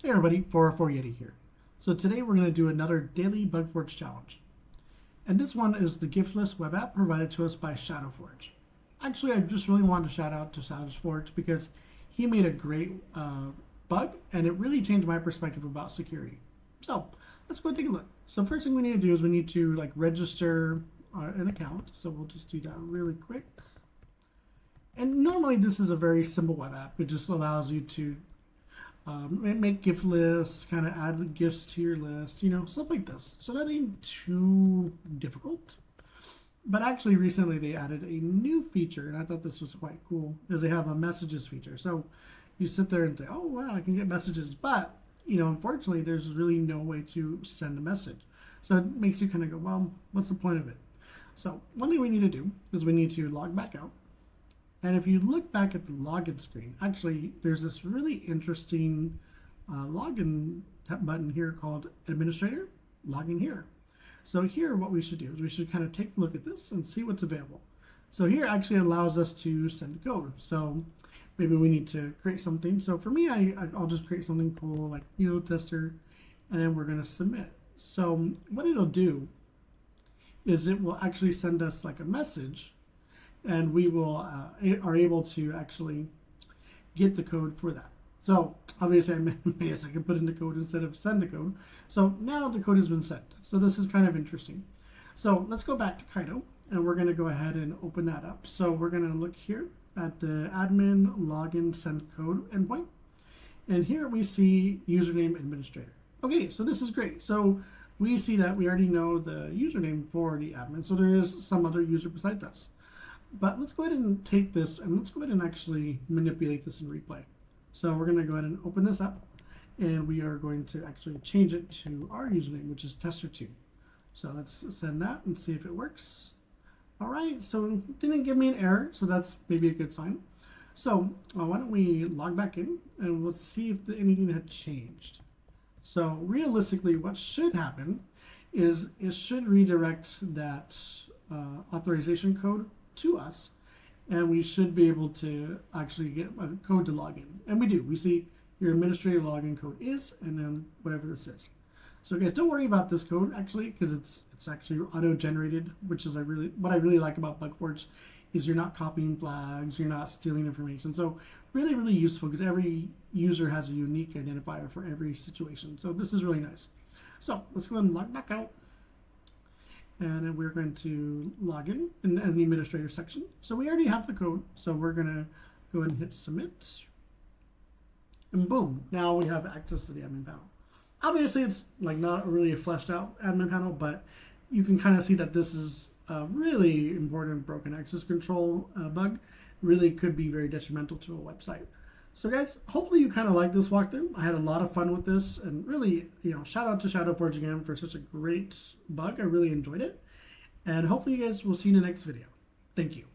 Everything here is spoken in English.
Hey everybody, 404 Yeti here. So today we're going to do another daily BugForge challenge. And this one is the GiftList web app provided to us by ShadowForge. Actually, I just really wanted to shout out to ShadowForge because he made a great bug and it really changed my perspective about security. So let's go take a look. So first thing we need to do is we need to register an account. So we'll just do that really quick. And normally this is a very simple web app. It just allows you to make gift lists, kind of add gifts to your list, stuff like this. So that ain't too difficult. But actually recently they added a new feature, and I thought this was quite cool, is they have a messages feature. So you sit there and say, oh wow, I can get messages, but unfortunately there's really no way to send a message. So it makes you kind of go, well, what's the point of it? So one thing we need to do is we need to log back out. And if you look back at the login screen, actually, there's this really interesting login button here called Administrator, Login Here. So here, what we should do is we should kind of take a look at this and see what's available. So here actually allows us to send code. So maybe we need to create something. So for me, I'll just create something cool like tester, and then we're going to submit. So what it'll do is it will actually send us like a message, and we will are able to actually get the code for that. So obviously I can put in the code instead of send the code. So now the code has been sent. So this is kind of interesting. So let's go back to Kaido, and we're going to go ahead and open that up. So we're going to look here at the admin login send code endpoint. And here we see username administrator. Okay, so this is great. So we see that we already know the username for the admin. So there is some other user besides us. But let's go ahead and take this and let's go ahead and actually manipulate this in replay. So we're going to go ahead and open this up, and we are going to actually change it to our username, which is tester2. So let's send that and see if it works. All right, so it didn't give me an error, so that's maybe a good sign. So why don't we log back in and we'll see if anything had changed. So realistically, what should happen is it should redirect that authorization code to us, and we should be able to actually get a code to log in. And we do. We see your administrator login code is, and then whatever this is. So guys, don't worry about this code actually, because it's actually auto-generated, which is what I really like about BugForge is you're not copying flags, you're not stealing information. So really, really useful because every user has a unique identifier for every situation. So this is really nice. So let's go ahead and log back out. And then we're going to log in the administrator section. So we already have the code. So we're going to go ahead and hit submit. And boom, now we have access to the admin panel. Obviously, it's not really a fleshed out admin panel, but you can kind of see that this is a really important broken access control bug. Really could be very detrimental to a website. So guys, hopefully you kind of like this walkthrough. I had a lot of fun with this, and really, shout out to ShadowForge again for such a great bug. I really enjoyed it. And hopefully you guys will see you in the next video. Thank you.